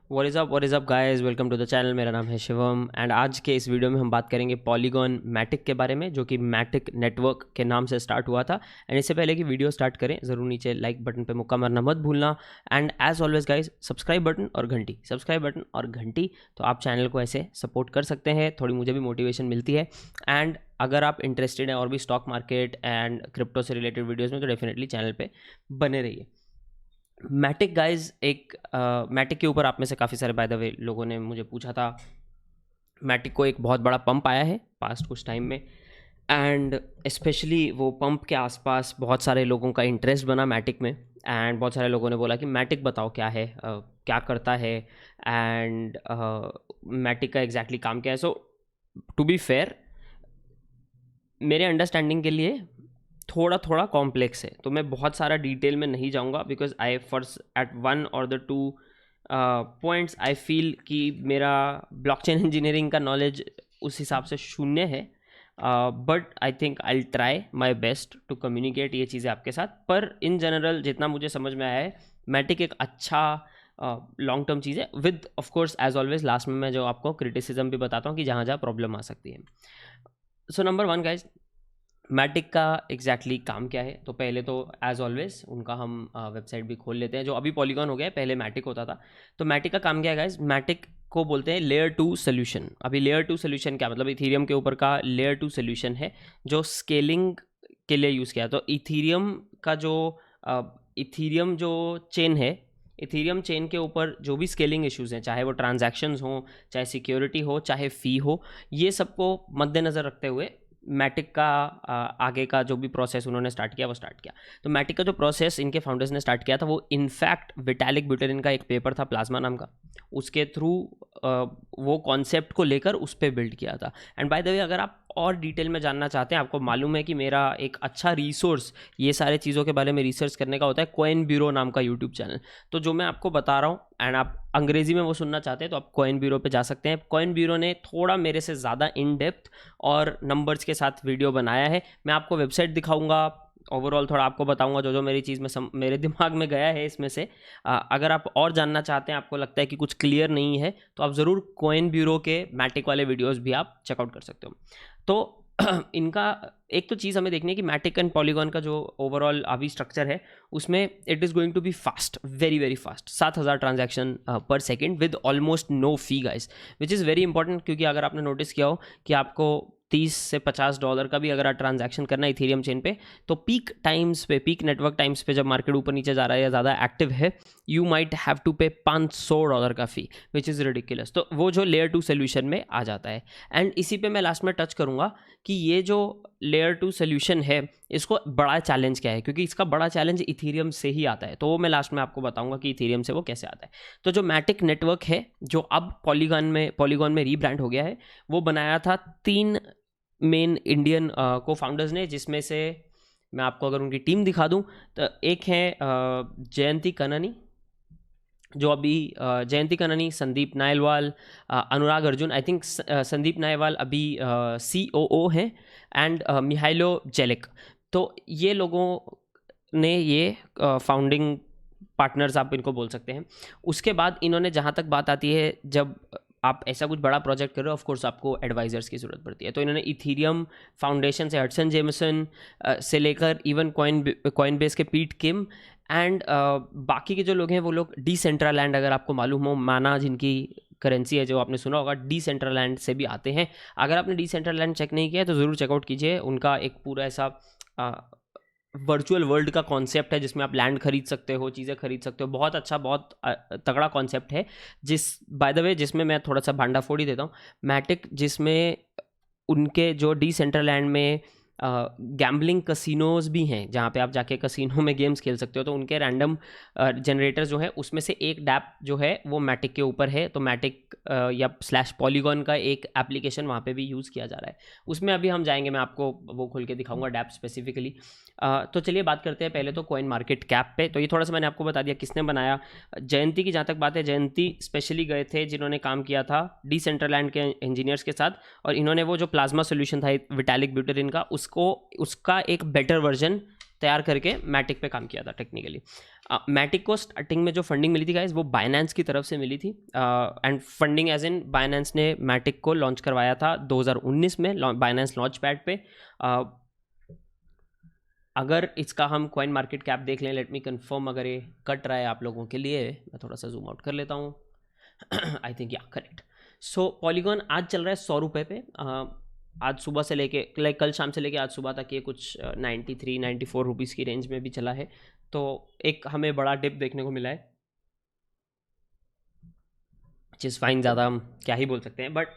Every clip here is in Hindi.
What is up guys, welcome to the channel. मेरा नाम है शिवम एंड आज के इस वीडियो में हम बात करेंगे पॉलीगॉन मैटिक के बारे में, जो कि मैटिक नेटवर्क के नाम से स्टार्ट हुआ था। एंड इससे पहले कि वीडियो स्टार्ट करें, ज़रूर नीचे लाइक बटन पे मुक्का मारना मत भूलना। And as always guys, subscribe button और घंटी, तो आप चैनल को ऐसे सपोर्ट कर सकते हैं, थोड़ी मुझे भी मोटिवेशन मिलती है। एंड अगर आप इंटरेस्टेड हैं और भी स्टॉक मार्केट एंड क्रिप्टो से रिलेटेड वीडियोज़ में, तो डेफिनेटली चैनल पर बने रहिए। मैटिक गाइज मैटिक के ऊपर आप में से काफ़ी सारे बाय द वे लोगों ने मुझे पूछा था। मैटिक को एक बहुत बड़ा पंप आया है पास्ट कुछ टाइम में, एंड स्पेशली वो पंप के आसपास बहुत सारे लोगों का इंटरेस्ट बना मैटिक में। एंड बहुत सारे लोगों ने बोला कि मैटिक बताओ क्या है, क्या करता है, एंड मैटिक का एग्जैक्टली काम क्या है। सो टू बी फेयर, मेरे अंडरस्टैंडिंग के लिए थोड़ा थोड़ा कॉम्प्लेक्स है, तो मैं बहुत सारा डिटेल में नहीं जाऊंगा, because I first at one और the two points I feel कि मेरा ब्लॉकचेन इंजीनियरिंग का नॉलेज उस हिसाब से शून्य है। But I think I try my best to communicate ये चीज़ें आपके साथ। पर इन जनरल जितना मुझे समझ में आया है, मैटिक एक अच्छा लॉन्ग टर्म चीज़ है, with of course as always last में मैं जो आपको क्रिटिसिज्म भी बताता हूँ कि जहाँ जहाँ प्रॉब्लम आ सकती है। So number one guys, Matic का एग्जैक्टली काम क्या है। तो पहले तो एज ऑलवेज उनका हम वेबसाइट भी खोल लेते हैं, जो अभी पॉलीगॉन हो गया है, पहले मैटिक होता था। तो मैटिक का काम क्या है गाइज? मैटिक को बोलते हैं लेयर 2 सोल्यूशन। अभी लेयर 2 सोल्यूशन क्या मतलब? इथीरियम के ऊपर का लेयर 2 सोल्यूशन है जो स्केलिंग के लिए यूज़ किया। तो इथीरियम का जो इथीरियम जो चेन है, इथीरियम चेन के ऊपर जो भी स्केलिंग इश्यूज़ हैं, चाहे वो ट्रांजैक्शंस हो, चाहे सिक्योरिटी हो, चाहे फ़ी हो, ये सबको मद्देनज़र रखते हुए मैटिक का आगे का जो भी प्रोसेस उन्होंने स्टार्ट किया वो स्टार्ट किया। तो मैटिक का जो प्रोसेस इनके फाउंडर्स ने स्टार्ट किया था, वो इनफैक्ट विटालिक ब्यूटेरिन का एक पेपर था प्लाज्मा नाम का, उसके थ्रू वो कॉन्सेप्ट को लेकर उस पर बिल्ड किया था। एंड बाय द वे, अगर आप और डिटेल में जानना चाहते हैं, आपको मालूम है कि मेरा एक अच्छा रिसोर्स ये सारे चीज़ों के बारे में रिसर्च करने का होता है, कॉइन ब्यूरो नाम का यूट्यूब चैनल। तो जो मैं आपको बता रहा हूँ एंड आप अंग्रेजी में वो सुनना चाहते हैं, तो आप कॉइन ब्यूरो पे जा सकते हैं। कॉइन ब्यूरो ने थोड़ा मेरे से ज़्यादा इन डेप्थ और नंबर्स के साथ वीडियो बनाया है। मैं आपको वेबसाइट दिखाऊंगा, ओवरऑल थोड़ा आपको बताऊंगा जो जो मेरी चीज़ में मेरे दिमाग में गया है इसमें से। अगर आप और जानना चाहते हैं, आपको लगता है कि कुछ क्लियर नहीं है, तो आप ज़रूर कॉइन ब्यूरो के मैटिक वाले वीडियोज़ भी आप चेकआउट कर सकते हो। तो इनका एक तो चीज़ हमें देखनी है कि मैटिक एंड पॉलीगॉन का जो ओवरऑल अभी स्ट्रक्चर है, उसमें it is going to be fast, very very fast, 7000 transaction per second with almost no fee guys, which is very important. क्योंकि अगर आपने नोटिस किया हो कि आपको $30 से $50 का भी अगर आप ट्रांजैक्शन करना है इथेरियम चेन पे, तो पीक टाइम्स पे, पीक नेटवर्क टाइम्स पे, जब मार्केट ऊपर नीचे जा रहा है या ज़्यादा एक्टिव है, यू माइट हैव टू पे $500 का फ़ी, विच इज़ रिडिकुलस। तो वो जो लेयर 2 सोल्यूशन में आ जाता है। एंड इसी पे मैं लास्ट में टच करूँगा कि ये जो लेयर 2 सोल्यूशन है, इसको बड़ा चैलेंज क्या है, क्योंकि इसका बड़ा चैलेंज इथेरियम से ही आता है। तो वो मैं लास्ट में आपको बताऊंगा कि इथेरियम से वो कैसे आता है। तो जो मैटिक नेटवर्क है, जो अब पॉलीगॉन में रीब्रांड हो गया है, वो बनाया था 3 मेन इंडियन को फाउंडर्स ने, जिसमें से मैं आपको अगर उनकी टीम दिखा दूं, तो एक है जयंती कननी, जो अभी जयंती कननी, संदीप नायलवाल, अनुराग अर्जुन, आई थिंक संदीप नायलवाल अभी COO हैं, एंड मिहाइलो जेलिक। तो ये लोगों ने ये फाउंडिंग पार्टनर्स आप इनको बोल सकते हैं। उसके बाद इन्होंने, जहाँ तक बात आती है, जब आप ऐसा कुछ बड़ा प्रोजेक्ट कर रहे हो, ऑफ कोर्स आपको एडवाइजर्स की ज़रूरत पड़ती है। तो इन्होंने इथीरियम फाउंडेशन से हडसन जेमसन से लेकर इवन कॉइन बेस के पीट किम एंड बाकी के जो लोग हैं, वो लोग डिसेंट्रालैंड, अगर आपको मालूम हो, माना जिनकी करेंसी है, जो आपने सुना होगा, डिसेंट्रालैंड से भी आते हैं। अगर आपने डिसेंट्रालैंड चेक नहीं किया है, तो ज़रूर चेकआउट कीजिए। उनका एक पूरा ऐसा वर्चुअल वर्ल्ड का कॉन्सेप्ट है, जिसमें आप लैंड खरीद सकते हो, चीज़ें खरीद सकते हो। बहुत अच्छा, बहुत तगड़ा कॉन्सेप्ट है, बाय द वे जिसमें मैं थोड़ा सा भांडाफोड़ ही देता हूँ। मैटिक, जिसमें उनके जो डिसेंट्रालैंड में गैम्बलिंग कसिनोज भी हैं, जहाँ पे आप जाके कसिनो में गेम्स खेल सकते हो, तो उनके रैंडम जनरेटर्स जो है, उसमें से एक डैप जो है वो मैटिक के ऊपर है। तो मैटिक या /पॉलीगॉन का एक एप्लीकेशन वहाँ पे भी यूज़ किया जा रहा है। उसमें अभी हम जाएंगे, मैं आपको वो खोल के दिखाऊंगा डैप स्पेसिफिकली। तो चलिए बात करते हैं पहले तो कॉइन मार्केट कैप पे। तो ये थोड़ा सा मैंने आपको बता दिया किसने बनाया। जयंती की जहाँ तक बात है, जयंती स्पेशली गए थे, जिन्होंने काम किया था डिसेंट्रालैंड के इंजीनियर्स के साथ, और इन्होंने वो जो प्लाज्मा सोल्यूशन था विटालिक ब्यूटेरिन का, उसका एक बेटर वर्जन तैयार करके मैटिक पे काम किया था टेक्निकली। मैटिक को स्टार्टिंग में जो फंडिंग मिली थी गाइस वो बाइनेंस की तरफ से मिली थी, and funding as in Binance ने मैटिक को लॉन्च करवाया था 2019 में बाइनेंस लॉन्च पैड पे। अगर इसका हम कॉइन मार्केट कैप देख लें, लेट मी कंफर्म अगर ये कट रहा है आप लोगों के लिए, मैं थोड़ा सा जूम आउट कर लेता हूँ। आई थिंक या करेक्ट। सो पॉलीगॉन आज चल रहा है 100 रुपये पे। आज सुबह से लेके लाइक कल शाम से लेके आज सुबह तक ये कुछ 93-94 रुपीज़ की रेंज में भी चला है। तो एक हमें बड़ा डिप देखने को मिला है, जिस फाइन ज़्यादा हम क्या ही बोल सकते हैं। बट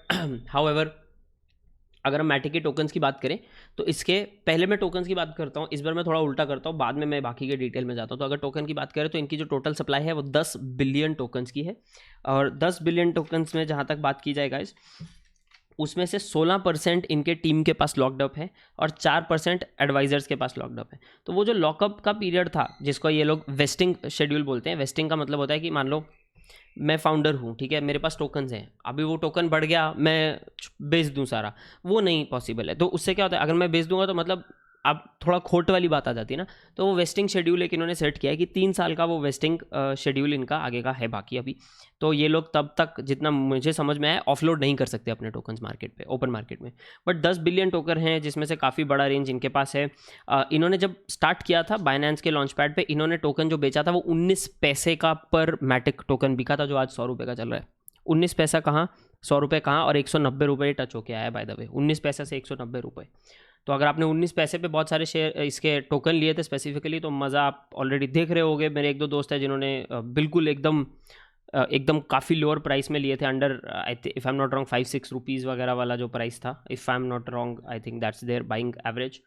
हाउएवर अगर हम मैटिक के टोकन्स की बात करें तो इसके पहले मैं टोकन्स की बात करता हूँ, इस बार मैं थोड़ा उल्टा करता हूँ, बाद में मैं बाकी के डिटेल में जाता हूँ। तो अगर टोकन की बात करें तो इनकी जो टोटल सप्लाई है वो 10 बिलियन टोकन्स की है, और 10 बिलियन टोकन्स में जहाँ तक बात की जाए गाइस, उसमें से 16% इनके टीम के पास लॉकड अप है और 4% एडवाइजर्स के पास लॉकड अप है। तो वो जो लॉकअप का पीरियड था जिसको ये लोग वेस्टिंग शेड्यूल बोलते हैं, वेस्टिंग का मतलब होता है कि मान लो मैं फाउंडर हूँ, ठीक है, मेरे पास टोकन्स हैं, अभी वो टोकन बढ़ गया मैं बेच दूँ सारा, वो नहीं पॉसिबल है। तो उससे क्या होता है, अगर मैं बेच दूंगा तो मतलब अब थोड़ा खोट वाली बात आ जाती है ना। तो वो वेस्टिंग शेड्यूल एक इन्होंने सेट किया है कि 3 साल का वो वेस्टिंग शेड्यूल इनका आगे का है बाकी अभी। तो ये लोग तब तक जितना मुझे समझ में आया ऑफलोड नहीं कर सकते अपने टोकन्स मार्केट पे, ओपन मार्केट में। बट 10 बिलियन टोकन हैं जिसमें से काफ़ी बड़ा रेंज इनके पास है। इन्होंने जब स्टार्ट किया था बाइनेंस के लॉन्च पैड पर, इन्होंने टोकन जो बेचा था वो 19 पैसे का पर मैटिक टोकन बिका था, जो आज 100 रुपये का चल रहा है। 19 पैसा कहाँ, 100 रुपये कहाँ, और 190 रुपये टच होके आया बाय द वे, 19 पैसे से 190 रुपये। तो अगर आपने 19 पैसे पे बहुत सारे शेयर इसके टोकन लिए थे स्पेसिफिकली, तो मज़ा आप ऑलरेडी देख रहे होगे। मेरे 1-2 दोस्त हैं जिन्होंने बिल्कुल एकदम काफ़ी लोअर प्राइस में लिए थे, under if I am not wrong 5-6 rupees वगैरह वाला जो प्राइस था, if I am not wrong I think that's their buying average.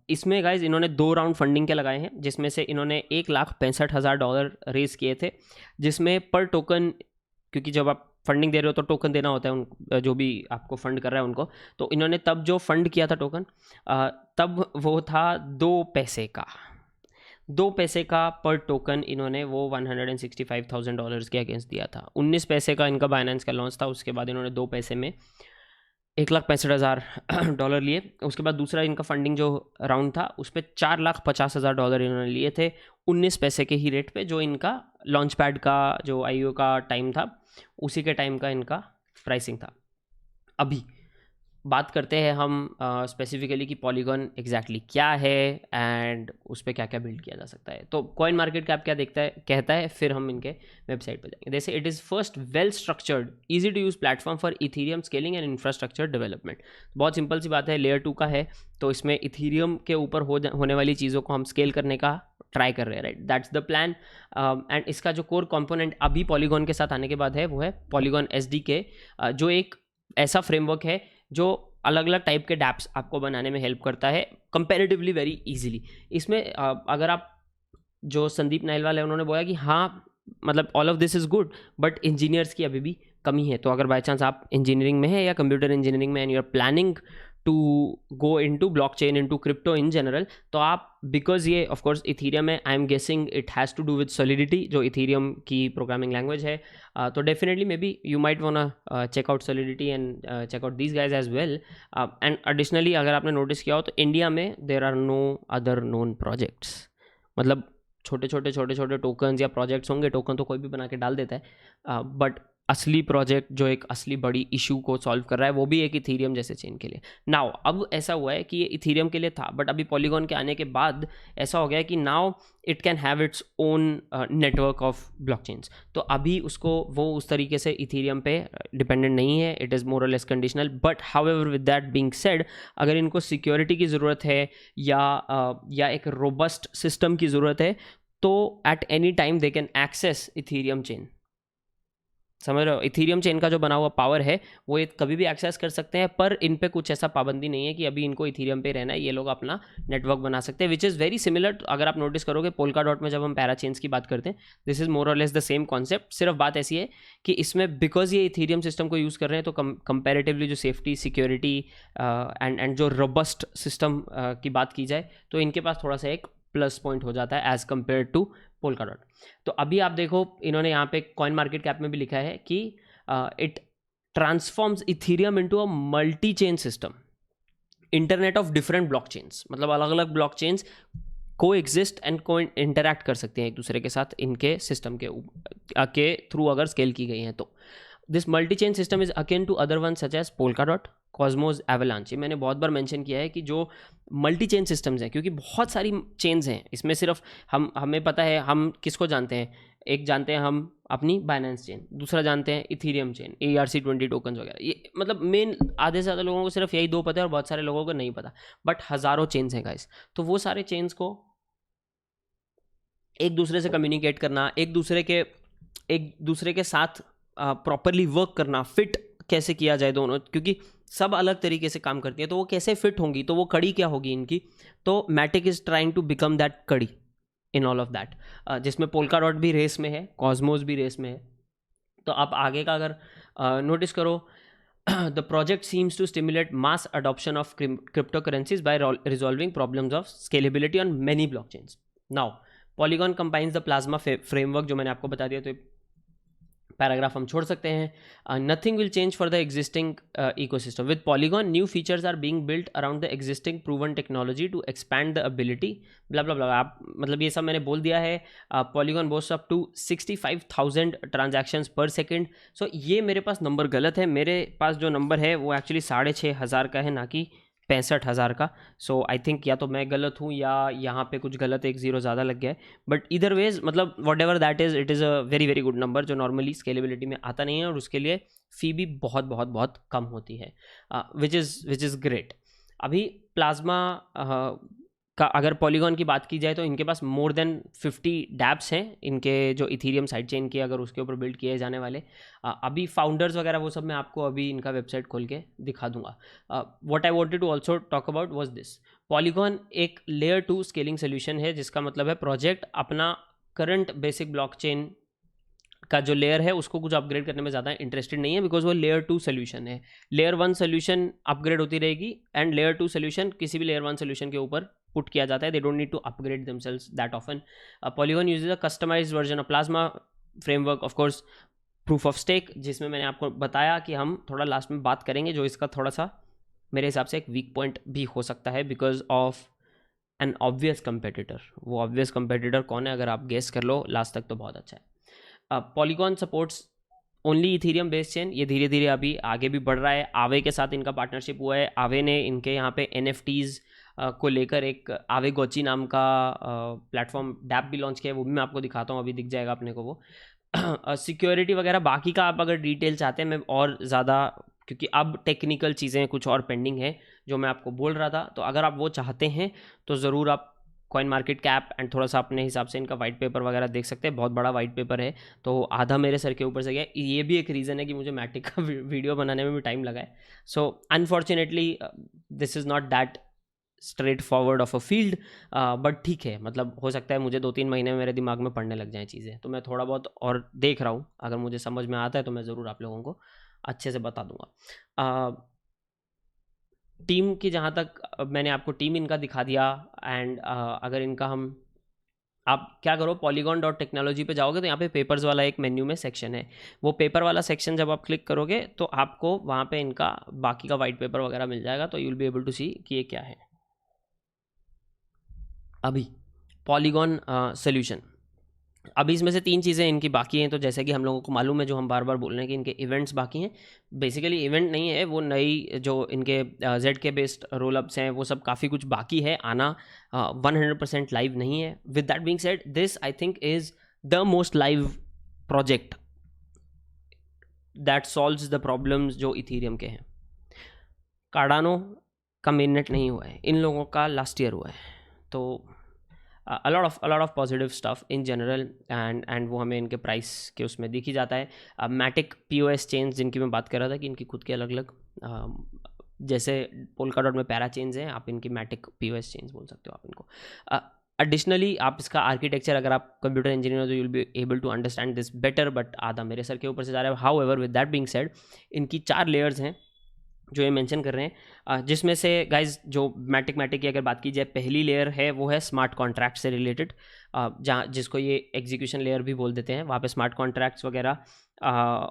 इसमें गाइज इन्होंने 2 राउंड फंडिंग के लगाए हैं, जिसमें से इन्होंने $1,65,000 रेज़ किए थे, जिसमें पर टोकन, क्योंकि जब आप फंडिंग दे रहे हो तो टोकन देना होता है उन जो भी आपको फंड कर रहा है उनको। तो इन्होंने तब जो फंड किया था टोकन, तब वो था 2 पैसे का, 2 पैसे का पर टोकन इन्होंने वो $165,000 के अगेंस्ट दिया था। 19 पैसे का इनका बाइनेंस का लॉन्च था, उसके बाद इन्होंने 2 पैसे में $1,65,000 लिए। उसके बाद दूसरा इनका फंडिंग जो राउंड था उस पर $4,50,000 इन्होंने लिए थे 19 पैसे के ही रेट पे, जो इनका लॉन्च पैड का जो IO का टाइम था उसी के टाइम का इनका प्राइसिंग था। अभी बात करते हैं हम स्पेसिफिकली कि पॉलीगॉन एग्जैक्टली क्या है एंड उस पर क्या क्या बिल्ड किया जा सकता है। तो कॉइन मार्केट कैप क्या कहता है, फिर हम इनके वेबसाइट पर जाएंगे। जैसे it is first well structured easy to use platform for Ethereum scaling and infrastructure development. बहुत सिंपल सी बात है, लेयर 2 का है, तो इसमें इथीरियम के ऊपर होने वाली चीज़ों को हम स्केल करने का ट्राई कर रहे हैं, right, that's the plan. And इसका जो कोर कंपोनेंट अभी पॉलीगॉन के साथ आने के बाद है वो है पॉलीगॉन SDK, जो एक ऐसा फ्रेमवर्क है जो अलग अलग टाइप के डैप्स आपको बनाने में हेल्प करता है कंपैरेटिवली वेरी इजीली। इसमें अगर आप, जो संदीप नाइलवाल है उन्होंने बोला कि हाँ मतलब all of this is good but engineers की अभी भी कमी है। तो अगर बाई चांस आप इंजीनियरिंग में है या कंप्यूटर इंजीनियरिंग में and you are planning to go into blockchain, into crypto in general, तो आप, बिकॉज ये ऑफ कोर्स इथीरियम है, I am guessing it has to do with Solidity जो इथीरियम की प्रोग्रामिंग लैंग्वेज है। तो definitely may be you might wanna check out Solidity and check out these guys as well. And additionally अगर आपने नोटिस किया हो तो इंडिया में there are no other known projects, मतलब छोटे छोटे टोकन्स या प्रोजेक्ट्स होंगे, टोकन तो कोई भी बना के डाल देता है, बट असली प्रोजेक्ट जो एक असली बड़ी इशू को सॉल्व कर रहा है वो भी एक इथीरियम जैसे चेन के लिए। नाउ अब ऐसा हुआ है कि ये इथीरियम के लिए था, बट अभी पॉलीगॉन के आने के बाद ऐसा हो गया है कि now it can have its own network of blockchains. तो अभी उसको वो उस तरीके से इथीरियम पे डिपेंडेंट नहीं है, इट इज़ मोर और less conditional. But however with that being said, अगर इनको सिक्योरिटी की ज़रूरत है या एक रोबस्ट सिस्टम की ज़रूरत है, तो at any time they can access Ethereum chain. समझ रहे हो, इथीरियम चेन का जो बना हुआ पावर है वो ये कभी भी एक्सेस कर सकते हैं, पर इन पे कुछ ऐसा पाबंदी नहीं है कि अभी इनको इथीरियम पे रहना है, ये लोग अपना नेटवर्क बना सकते हैं, विच इज़ वेरी सिमिलर। अगर आप नोटिस करोगे पोल्का डॉट में जब हम पैराचेन्स की बात करते हैं, दिस इज़ मोर और लेस द सेम कॉन्सेप्ट। सिर्फ बात ऐसी है कि इसमें बिकॉज ये इथीरियम सिस्टम को यूज़ कर रहे हैं तो कंपेरेटिवली जो सेफ्टी, सिक्योरिटी एंड जो रोबस्ट सिस्टम की बात की जाए तो इनके पास थोड़ा सा एक प्लस पॉइंट हो जाता है as compare to Polkadot. तो अभी आप देखो इन्होंने यहाँ पे कॉइन मार्केट कैप में भी लिखा है कि it transforms Ethereum into a multi chain system. Internet of different blockchains, मतलब अलग अलग ब्लॉकचेन्स को एग्जिस्ट एंड को इंटरैक्ट कर सकते हैं एक दूसरे के साथ इनके सिस्टम के थ्रू अगर स्केल की गई हैं तो। This multi chain system is akin to other one such as Polkadot, Cosmos, Avalanche. मैंने बहुत बार मेंशन किया है कि जो मल्टी चेन सिस्टम्स हैं, क्योंकि बहुत सारी चेन्स हैं इसमें, सिर्फ हमें पता है, हम किसको जानते हैं, एक जानते हैं हम अपनी बाइनेंस चेन, दूसरा जानते हैं इथीरियम चेन, ERC20 टोकन्स वगैरह, ये मतलब मेन आधे से ज़्यादा लोगों को सिर्फ यही दो पता है और बहुत सारे लोगों को नहीं पता, बट हज़ारों चेन्स हैं गाइस। तो वो सारे चेन्स को एक दूसरे से कम्युनिकेट करना, एक दूसरे के साथ प्रॉपरली वर्क करना, फिट कैसे किया जाए दोनों, क्योंकि सब अलग तरीके से काम करती है, तो वो कैसे फिट होंगी, तो वो कड़ी क्या होगी इनकी। तो Matic is trying to become that कड़ी इन ऑल ऑफ दैट, जिसमें पोल्काडॉट भी रेस में है, कॉस्मोस भी रेस में है। तो आप आगे का अगर नोटिस करो, the project seems to stimulate mass adoption of crypto currencies by resolving problems of scalability on many blockchains. Now Polygon combines the plasma framework, जो मैंने आपको बता दिया, तो पैराग्राफ हम छोड़ सकते हैं। Nothing will change for the existing ecosystem with Polygon, new features are being built around the existing proven technology to expand the ability, blah blah blah. आप मतलब ये सब मैंने बोल दिया है। Polygon boost up to 65,000 transactions per second. So ये मेरे पास नंबर गलत है, मेरे पास जो नंबर है वो एक्चुअली 6,500 का है, ना कि 65,000 का। सो आई थिंक या तो मैं गलत हूँ या यहाँ पे कुछ गलत, एक जीरो ज़्यादा लग गया है, बट इधर वेज मतलब what ever that is, it is a very very good number, जो नॉर्मली स्केलेबिलिटी में आता नहीं है, और उसके लिए फ़ी भी बहुत बहुत बहुत कम होती है, विच इज़ ग्रेट। अभी प्लाज्मा का अगर पॉलीगॉन की बात की जाए तो इनके पास मोर देन 50 डैप्स हैं, इनके जो इथीरियम साइड चेन के अगर उसके ऊपर बिल्ड किए जाने वाले। अभी फाउंडर्स वगैरह वो सब मैं आपको अभी इनका वेबसाइट खोल के दिखा दूंगा। What I wanted to also talk about was this, Polygon एक लेयर 2 स्केलिंग सोल्यूशन है, जिसका मतलब है प्रोजेक्ट अपना करंट बेसिक ब्लॉकचेन का जो लेयर है उसको कुछ अपग्रेड करने में ज़्यादा इंटरेस्टेड नहीं है, बिकॉज वो लेयर 2 सोल्यूशन है। लेयर 1 सोल्यूशन अपग्रेड होती रहेगी, एंड लेयर 2 सोल्यूशन किसी भी लेयर 1 सोल्यूशन के ऊपर पुट किया जाता है। They don't need to upgrade themselves that often. Polygon uses a customized version of plasma framework, of course proof of stake, जिसमें मैंने आपको बताया कि हम थोड़ा लास्ट में बात करेंगे, जो इसका थोड़ा सा मेरे हिसाब से एक वीक पॉइंट भी हो सकता है, because of N obvious competitor. वो ऑब्वियस कंपेटिटर कौन है, अगर आप गेस कर लो लास्ट तक तो बहुत अच्छा है। Polygon supports only Ethereum based chain, ये धीरे धीरे अभी आगे भी बढ़ रहा है। आवे के साथ इनका पार्टनरशिप हुआ है, आवे ने इनके यहाँ पे NFTs को लेकर एक आवे गोची नाम का प्लेटफॉर्म डैप भी लॉन्च किया है, वो भी मैं आपको दिखाता हूँ, अभी दिख जाएगा अपने को वो। सिक्योरिटी वगैरह बाकी का आप अगर डिटेल चाहते हैं मैं और ज़्यादा, क्योंकि अब टेक्निकल चीज़ें कुछ और पेंडिंग है जो मैं आपको बोल रहा था, तो अगर आप वो चाहते हैं तो ज़रूर आप कॉइन मार्केट कैप एंड थोड़ा सा अपने हिसाब से इनका वाइट पेपर वगैरह देख सकते हैं। बहुत बड़ा वाइट पेपर है, तो आधा मेरे सर के ऊपर से गया, ये भी एक रीज़न है कि मुझे मैटिक का वीडियो बनाने में भी टाइम लगा है। So unfortunately this is not that straight forward of a field, but ठीक है, मतलब हो सकता है मुझे 2-3 महीने में मेरे दिमाग में पढ़ने लग जाएँ चीज़ें, तो मैं थोड़ा बहुत और देख रहा हूँ, अगर मुझे समझ में आता है तो मैं ज़रूर आप लोगों को अच्छे से बता दूंगा। टीम की जहाँ तक मैंने आपको टीम इनका दिखा दिया, एंड अगर इनका हम आप क्या करो, polygon.technology पे जाओगे तो यहाँ पे पेपर्स वाला एक मेन्यू में सेक्शन है, वो पेपर वाला सेक्शन जब आप क्लिक करोगे तो आपको वहाँ पे इनका बाकी का वाइट पेपर वगैरह मिल जाएगा, तो you will be able to see कि ये क्या है। अभी पॉलीगॉन सोल्यूशन, अभी इसमें से 3 चीज़ें इनकी बाकी हैं, तो जैसे कि हम लोगों को मालूम है, जो हम बार बार बोल रहे हैं कि इनके इवेंट्स बाकी हैं। बेसिकली इवेंट नहीं है, वो नई जो इनके ZK बेस्ड रोल अप्स हैं वो सब काफ़ी कुछ बाकी है आना, 100% लाइव नहीं है। With that being said, this I think is the most live project that solves the problems जो इथीरियम के हैं। कार्डानो का मेननेट नहीं हुआ है, इन लोगों का लास्ट ईयर हुआ है, तो a lot of positive stuff in general, and वो हमें इनके प्राइस के उसमें दिख ही जाता है। मैटिक POS चेन्स जिनकी मैं बात कर रहा था कि इनकी खुद के अलग अलग, जैसे पोल्काडॉट में पैरा चेन्स हैं, आप इनकी मैटिक POS चेन्स बोल सकते हो आप इनको। एडिशनली आप इसका आर्किटेक्चर, अगर आप कंप्यूटर इंजीनियर हो तो you will be able to understand this better, but आधा मेरे सर के ऊपर से जा रहा है। However with that being said, इनकी 4 लेयर्स हैं जो ये मेंशन कर रहे हैं, जिसमें से गाइज जो मैटिक की अगर बात की जाए, पहली लेयर है वो है स्मार्ट कॉन्ट्रैक्ट से रिलेटेड, जहाँ जिसको ये एग्जीक्यूशन लेयर भी बोल देते हैं। वहाँ पे स्मार्ट कॉन्ट्रैक्ट्स वगैरह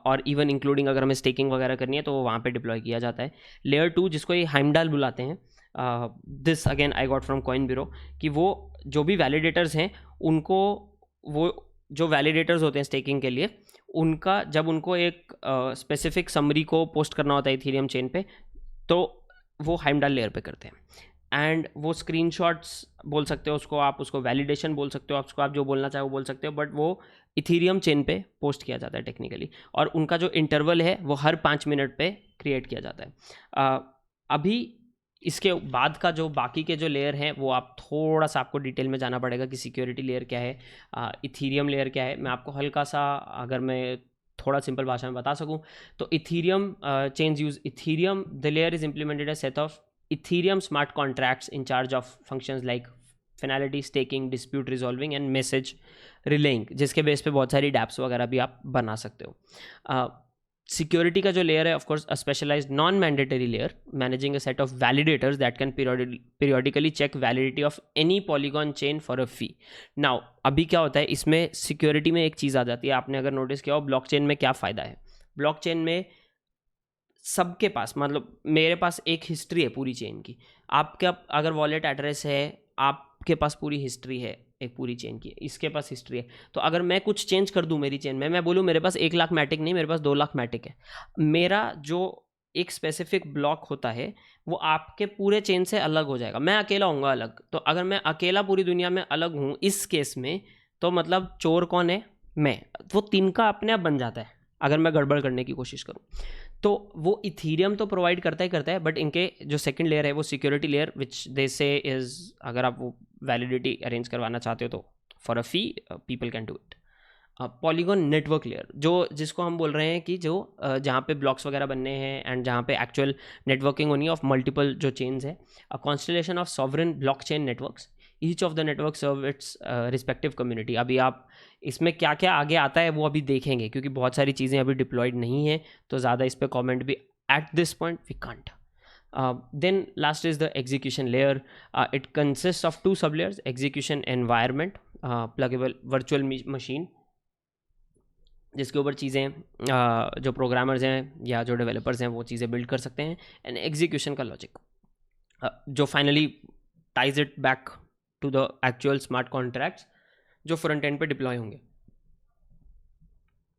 और इवन इंक्लूडिंग अगर हमें स्टेकिंग वगैरह करनी है तो वो वहाँ पे डिप्लॉय किया जाता है। लेयर 2 जिसको ये हाइमडाल बुलाते हैं, this again I got from coin bureau, कि वो जो भी वैलिडेटर्स हैं उनको, वो जो वैलिडेटर्स होते हैं स्टेकिंग के लिए, उनका जब उनको एक स्पेसिफिक समरी को पोस्ट करना होता है इथेरियम चेन पे, तो वो हाइमडाल लेयर पे करते हैं। एंड वो स्क्रीनशॉट्स बोल सकते हो उसको, आप उसको वैलिडेशन बोल सकते हो, उसको आप जो बोलना चाहे वो बोल सकते हो, बट वो इथेरियम चेन पे पोस्ट किया जाता है टेक्निकली, और उनका जो इंटरवल है वो हर 5 मिनट पे क्रिएट किया जाता है। अभी इसके बाद का जो बाकी के जो लेयर हैं वो आप थोड़ा सा, आपको डिटेल में जाना पड़ेगा कि सिक्योरिटी लेयर क्या है, इथेरियम लेयर क्या है। मैं आपको हल्का सा, अगर मैं थोड़ा सिंपल भाषा में बता सकूं, तो Ethereum chains use Ethereum, the layer is implemented a set of Ethereum smart contracts in charge of functions like finality, staking, dispute resolving and message relaying, जिसके बेस पे बहुत सारी डैप्स वगैरह भी आप बना सकते हो। सिक्योरिटी का जो लेयर है, ofcourse a specialized non mandatory layer managing a set of validators that can periodically check validity of any Polygon chain for a fee. Now अभी क्या होता है इसमें, सिक्योरिटी में एक चीज़ आ जाती है, आपने अगर नोटिस किया हो ब्लॉकचेन में क्या फ़ायदा है। ब्लॉकचेन में सबके पास, मतलब मेरे पास एक हिस्ट्री है पूरी चेन की, आपका अगर वॉलेट एड्रेस है, आपके पास पूरी हिस्ट्री है एक पूरी चेन की, इसके पास हिस्ट्री है। तो अगर मैं कुछ चेंज कर दूं मेरी चेन में, मैं बोलूं मेरे पास 1 लाख मैटिक नहीं, मेरे पास 2 लाख मैटिक है, मेरा जो एक स्पेसिफिक ब्लॉक होता है वो आपके पूरे चेन से अलग हो जाएगा, मैं अकेला होऊंगा अलग। तो अगर मैं अकेला पूरी दुनिया में अलग हूँ इस केस में, तो मतलब चोर कौन है, मैं, वो तिनका अपने आप बन जाता है अगर मैं गड़बड़ करने की कोशिश करूँ। तो वो इथीरियम तो प्रोवाइड करता ही करता है, बट इनके जो सेकंड लेयर है वो सिक्योरिटी लेयर, विच दे से इज, अगर आप वो वैलिडिटी अरेंज करवाना चाहते हो तो for a fee people can do it. Polygon network layer, जो जिसको हम बोल रहे हैं कि जो जहाँ पे ब्लॉक्स वगैरह बनने हैं एंड जहाँ पे एक्चुअल नेटवर्किंग होनी है ऑफ मल्टीपल जो चेन्स है, a constellation of sovereign blockchain networks, each of the network serve its respective community. अभी आप इसमें क्या क्या आगे आता है वो अभी देखेंगे, क्योंकि बहुत सारी चीज़ें अभी डिप्लॉयड नहीं है, तो ज़्यादा इस पर कॉमेंट भी at this point we can't. Then last is the execution layer. It consists of 2 sublayers: execution environment, pluggable virtual machine, जिसके ऊपर चीज़ें जो प्रोग्रामर्स हैं या जो डेवलपर्स हैं वो चीज़ें बिल्ड कर सकते हैं, एंड एग्जीक्यूशन का लॉजिक जो finally ties it back to the actual smart contracts जो फ्रंट एंड पे डिप्लॉय होंगे।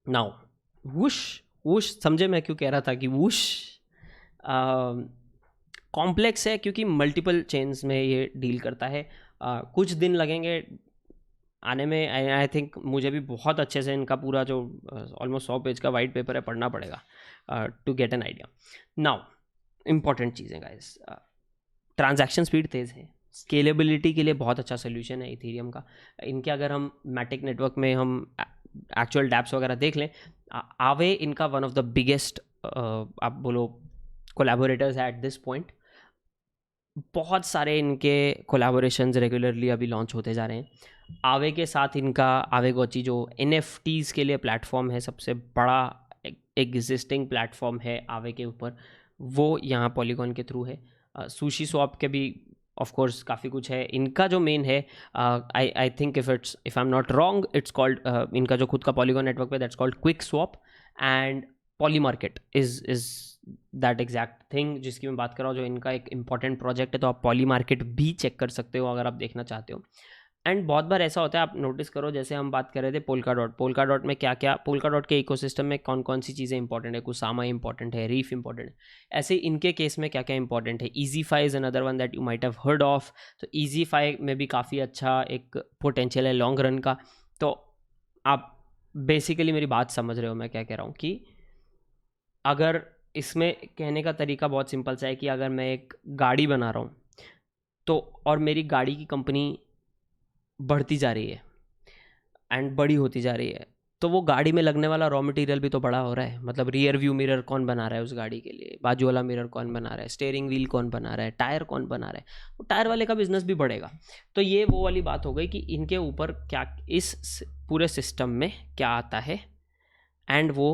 नाउ वुश, वुश समझे मैं क्यों कह रहा था कि वुश कॉम्प्लेक्स है, क्योंकि मल्टीपल चेन्स में ये डील करता है। कुछ दिन लगेंगे आने में, आई थिंक मुझे भी बहुत अच्छे से इनका पूरा जो ऑलमोस्ट 100 पेज का वाइट पेपर है पढ़ना पड़ेगा to get an idea. Now important चीज़ें गाइस, ट्रांजैक्शन स्पीड तेज़ है, स्केलेबिलिटी के लिए बहुत अच्छा सोल्यूशन है इथेरियम का। इनके अगर हम मैटिक नेटवर्क में हम एक्चुअल डैप्स वगैरह देख लें, आवे इनका वन ऑफ द बिगेस्ट आप बोलो कोलैबोरेटर्स है एट दिस पॉइंट। बहुत सारे इनके कोलैबोरेशंस रेगुलरली अभी लॉन्च होते जा रहे हैं। आवे के साथ इनका आवे गोची जो NFTs के लिए प्लेटफॉर्म है, सबसे बड़ा एग्जिस्टिंग प्लेटफॉर्म है आवे के ऊपर, वो यहाँ पॉलीगॉन के थ्रू है। सुशी स्वैप के भी ऑफ कोर्स काफ़ी कुछ है। इनका जो मेन है, I think if I am not wrong, it's called, इनका जो खुद का पॉलीगॉन नेटवर्क है that's called quick swap, and poly market is that exact thing जिसकी मैं बात कर रहा हूँ, जो इनका एक इंपॉर्टेंट प्रोजेक्ट है। तो आप पॉली मार्केट भी चेक कर सकते हो अगर आप देखना चाहते हो। एंड बहुत बार ऐसा होता है, आप नोटिस करो, जैसे हम बात कर रहे थे पोल्का डॉट, पोल्का डॉट में क्या क्या, पोल्का डॉट के इकोसिस्टम में कौन कौन सी चीज़ें इंपॉर्टेंट है, कुसामा इंपॉर्टेंट है, रीफ इंपॉर्टेंट है, ऐसे इनके केस में क्या क्या इंपॉर्टेंट है। EasyFi is another one that you might have heard of. तो ईजीफाई में भी काफ़ी अच्छा एक पोटेंशियल है लॉन्ग रन का। तो आप बेसिकली मेरी बात समझ रहे हो मैं क्या कह रहा हूँ, कि अगर इसमें कहने का तरीका बहुत सिंपल सा है कि अगर मैं एक गाड़ी बना रहा हूँ तो, और मेरी गाड़ी की कंपनी बढ़ती जा रही है एंड बड़ी होती जा रही है, तो वो गाड़ी में लगने वाला रॉ मटेरियल भी तो बड़ा हो रहा है। मतलब रियर व्यू मिरर कौन बना रहा है उस गाड़ी के लिए, बाजू वाला मिरर कौन बना रहा है, स्टीयरिंग व्हील कौन बना रहा है, टायर कौन बना रहा है, वो टायर वाले का बिजनेस भी बढ़ेगा। तो ये वो वाली बात हो गई कि इनके ऊपर क्या, इस पूरे सिस्टम में क्या आता है एंड वो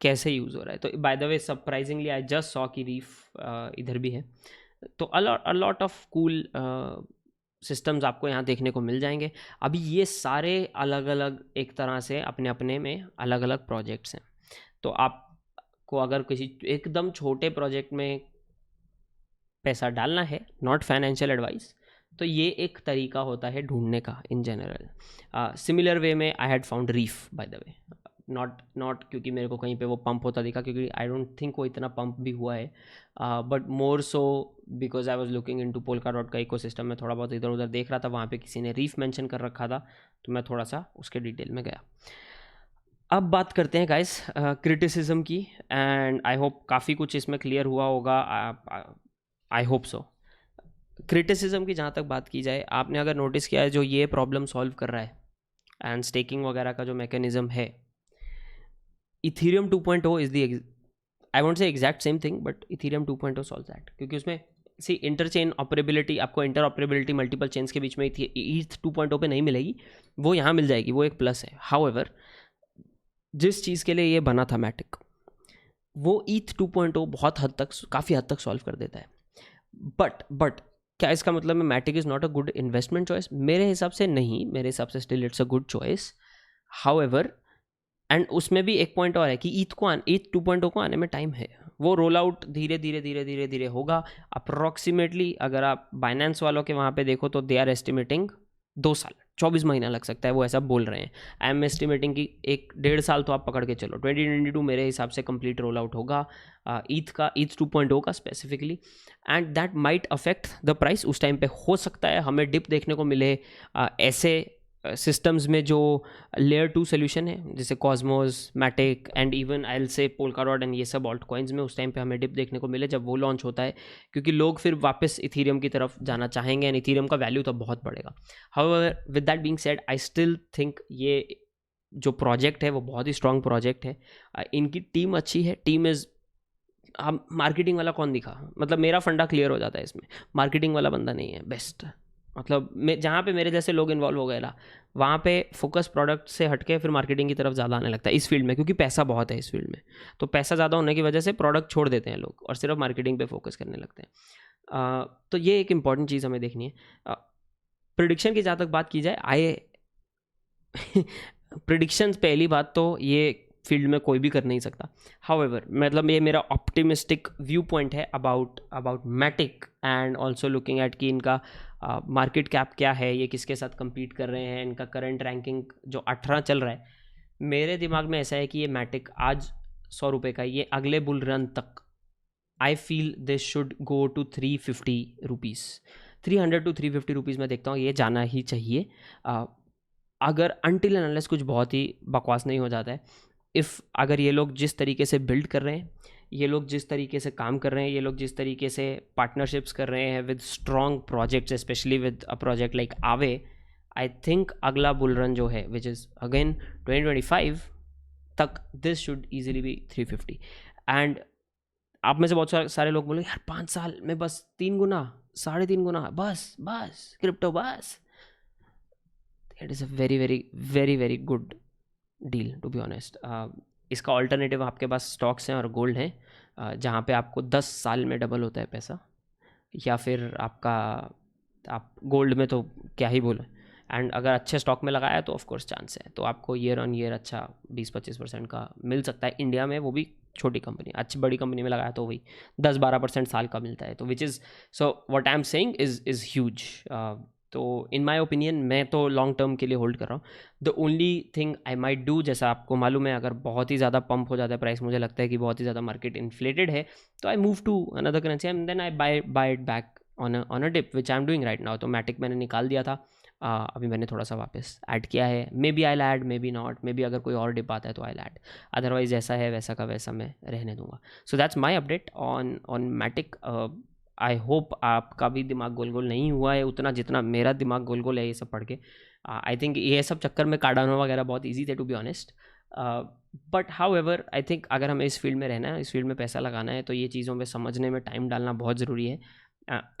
कैसे यूज़ हो रहा है। तो by the way surprisingly I just saw कि रीफ इधर भी है। तो a lot of cool systems आपको यहाँ देखने को मिल जाएंगे। अभी ये सारे अलग अलग एक तरह से अपने अपने में अलग अलग प्रोजेक्ट्स हैं। तो आपको अगर किसी एकदम छोटे प्रोजेक्ट में पैसा डालना है, नॉट फाइनेंशियल एडवाइस, तो ये एक तरीका होता है ढूंढने का इन जनरल. सिमिलर वे में I had found reef by the way, not क्योंकि मेरे को कहीं पे वो पंप होता दिखा, क्योंकि आई डोंट थिंक वो इतना पंप भी हुआ है, but more so because I was looking into Polkadot का इकोसिस्टम में थोड़ा बहुत इधर उधर देख रहा था, वहाँ पे किसी ने रीफ मेंशन कर रखा था, तो मैं थोड़ा सा उसके डिटेल में गया. अब बात करते हैं गाइस क्रिटिसिज्म की, एंड आई होप काफ़ी कुछ इसमें क्लियर हुआ होगा, आई होप सो. क्रिटिसिज्म की जहाँ तक बात की जाए, आपने अगर नोटिस किया है जो ये प्रॉब्लम सॉल्व कर रहा है एंड स्टेकिंग वगैरह का जो मैकेनिज्म है, Ethereum 2.0 is the, I won't say exact same thing, but Ethereum 2.0 solve that, क्योंकि उसमें सी इंटरचेन ऑपरेबिलिटी, आपको इंटर ऑपरेबिलिटी मल्टीपल चेन्स के बीच में ईथ 2.0 पे नहीं मिलेगी, वो यहाँ मिल जाएगी, वो एक प्लस है. हाउएवर जिस चीज़ के लिए ये बना था मैटिक, वो ईथ 2.0 बहुत हद तक, काफ़ी हद तक सॉल्व कर देता है. बट क्या इसका मतलब है Matic is not a good investment choice? मेरे हिसाब से नहीं, मेरे हिसाब से still it's a good choice. However, and उसमें भी एक पॉइंट और है कि ईथ 2.0 को आने में टाइम है, वो रोल आउट धीरे धीरे होगा. अप्रॉक्सीमेटली अगर आप बाइनेंस वालों के वहाँ पे देखो तो दे आर एस्टिमेटिंग 2 साल, 24 महीना लग सकता है, वो ऐसा बोल रहे हैं. आई एम एस्टिमेटिंग कि 1-1.5 साल तो आप पकड़ के चलो. 2022 मेरे हिसाब से कंप्लीट रोल आउट होगा ईथ 2.0 का specifically, and that might affect the price. उस टाइम पे हो सकता है हमें डिप देखने को मिले ऐसे सिस्टम्स में जो लेयर 2 सोल्यूशन है, जैसे Cosmos, Matic and even I will say Polkadot and ये सब ऑल्ट कॉइन्स में, उस टाइम पे हमें डिप देखने को मिले जब वो लॉन्च होता है, क्योंकि लोग फिर वापस इथीरियम की तरफ जाना चाहेंगे एंड इथीरियम का वैल्यू तो बहुत बढ़ेगा. However with that being said, I still think ये जो प्रोजेक्ट है वो बहुत ही स्ट्रॉन्ग प्रोजेक्ट है. इनकी टीम अच्छी है. टीम इज़, हम मार्केटिंग वाला कौन दिखा, मतलब मेरा फंडा क्लियर हो जाता है इसमें, मार्केटिंग वाला बंदा नहीं है बेस्ट. मतलब मैं जहाँ पे मेरे जैसे लोग इन्वॉल्व हो गए ना, वहाँ पे फोकस प्रोडक्ट से हटके फिर मार्केटिंग की तरफ ज़्यादा आने लगता है इस फील्ड में, क्योंकि पैसा बहुत है इस फील्ड में. तो पैसा ज़्यादा होने की वजह से प्रोडक्ट छोड़ देते हैं लोग और सिर्फ मार्केटिंग पे फोकस करने लगते हैं. तो ये एक इम्पॉर्टेंट चीज़ हमें देखनी है. प्रिडिक्शन की जहाँ तक बात की जाए, प्रिडिक्शंस पहली बात तो ये फील्ड में कोई भी कर नहीं सकता. हाउएवर मतलब ये मेरा ऑप्टिमिस्टिक व्यू पॉइंट है about Matic, and also looking at कि इनका मार्केट कैप क्या है, ये किसके साथ compete कर रहे हैं, इनका करंट रैंकिंग जो 18 चल रहा है. मेरे दिमाग में ऐसा है कि ये मैटिक आज 100 रुपये का, ये अगले बुल रन तक I feel this should go to 350 rupees, 300 to 350 rupees मैं देखता हूँ ये जाना ही चाहिए. अगर अनटिल एंड अनलेस कुछ बहुत ही बकवास नहीं हो जाता है. अगर ये लोग जिस तरीके से बिल्ड कर रहे हैं, ये लोग जिस तरीके से काम कर रहे हैं, ये लोग जिस तरीके से पार्टनरशिप्स कर रहे हैं with strong projects, specially with a project like आवे, आई थिंक अगला बुल रन जो है विच इज़ अगेन 2025 तक, this should easily B 350. And आप में से बहुत सारे लोग बोले यार 5 साल में बस 3 गुना 3.5 गुना, बस क्रिप्टो बस. It is a very good deal to be honest. इसका ऑल्टरनेटिव आपके पास स्टॉक्स हैं और गोल्ड हैं, जहाँ पे आपको 10 साल में डबल होता है पैसा, या फिर आप गोल्ड में तो क्या ही बोले. एंड अगर अच्छे स्टॉक में लगाया तो ऑफकोर्स चांस है, तो आपको ईयर ऑन ईयर अच्छा 20-25% का मिल सकता है इंडिया में, वो भी छोटी कंपनी. अच्छी बड़ी कंपनी में लगाया तो वही 10-12% साल का मिलता है, तो which is, so what I am saying is huge. तो इन माई ओपिनियन मैं तो लॉन्ग टर्म के लिए होल्ड कर रहा हूँ. The only thing I might do, जैसा आपको मालूम है, अगर बहुत ही ज़्यादा पंप हो जाता है प्राइस, मुझे लगता है कि बहुत ही ज़्यादा मार्केट इन्फ्लेटेड है, तो I move to another currency and then I buy it back on a dip, which I am doing right now. तो मैटिक मैंने निकाल दिया था, अभी मैंने थोड़ा सा वापस ऐड किया है. Maybe I add, maybe not, maybe अगर कोई और डिप आता है तो आई ऐड, अदरवाइज जैसा है वैसा का वैसा मैं रहने दूंगा. So that's my update on Matic. I hope आपका भी दिमाग गोल गोल नहीं हुआ है उतना जितना मेरा दिमाग गोल गोल है ये सब पढ़ के. आई थिंक ये सब चक्कर में कार्डानो वगैरह बहुत ईजी थे to be honest. But however I think अगर हमें इस फील्ड में रहना है, इस फील्ड में पैसा लगाना है, तो ये चीज़ों में समझने में टाइम डालना बहुत ज़रूरी है.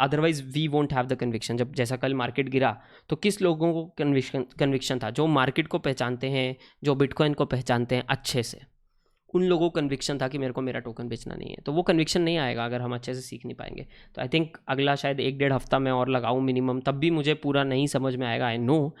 Otherwise we won't have the conviction. जब जैसा कल मार्केट गिरा तो किस लोगों को कन्विक्शन था? जो मार्केट को पहचानते हैं, जो बिटकॉइन को पहचानते हैं अच्छे से, उन लोगों को कन्विक्शन था कि मेरे को मेरा टोकन बेचना नहीं है. तो वो कन्विक्शन नहीं आएगा अगर हम अच्छे से सीख नहीं पाएंगे. तो आई थिंक अगला शायद 1-1.5 हफ्ता मैं और लगाऊं मिनिमम, तब भी मुझे पूरा नहीं समझ में आएगा. आई नो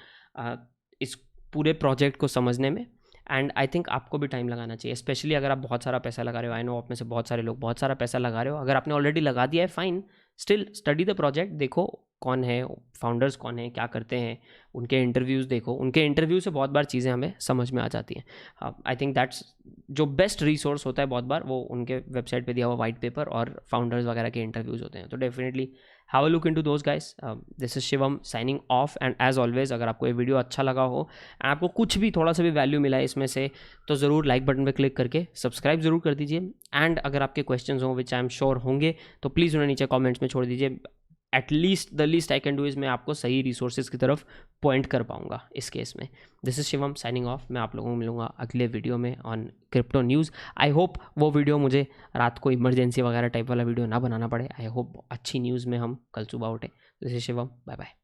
इस पूरे प्रोजेक्ट को समझने में. एंड आई थिंक आपको भी टाइम लगाना चाहिए, स्पेशली अगर आप बहुत सारा पैसा लगा रहे हो। आई नो आप में से बहुत सारे लोग बहुत सारा पैसा लगा रहे हो। अगर आपने ऑलरेडी लगा दिया है fine, still study the project, देखो कौन है फाउंडर्स, कौन है, क्या करते हैं, उनके इंटरव्यूज़ देखो। उनके इंटरव्यू से बहुत बार चीज़ें हमें समझ में आ जाती हैं। आई थिंक दैट्स जो बेस्ट रिसोर्स होता है बहुत बार, वो उनके वेबसाइट पे दिया हुआ वाइट पेपर और फाउंडर्स वगैरह के इंटरव्यूज़ होते हैं। तो definitely have a look into those guys. This is Shivam signing off, and as always अगर आपको ये वीडियो अच्छा लगा हो, आपको कुछ भी थोड़ा सा भी वैल्यू मिला है इसमें से, तो ज़रूर लाइक बटन पे क्लिक करके सब्सक्राइब ज़रूर कर दीजिए। एंड अगर आपके क्वेश्चंस हों विच आई एम श्योर होंगे, तो प्लीज़ उन्हें नीचे कमेंट्स में छोड़ दीजिए। At least the least I can do is मैं आपको सही रिसोर्सेज की तरफ पॉइंट कर पाऊंगा इस केस में। This is Shivam signing of. मैं आप लोगों को मिलूंगा अगले वीडियो में on crypto news. I hope वो वीडियो मुझे रात को इमरजेंसी वगैरह टाइप वाला वीडियो ना बनाना पड़े। आई होप अच्छी न्यूज़ में हम कल सुबह उठे। This is Shivam, bye bye.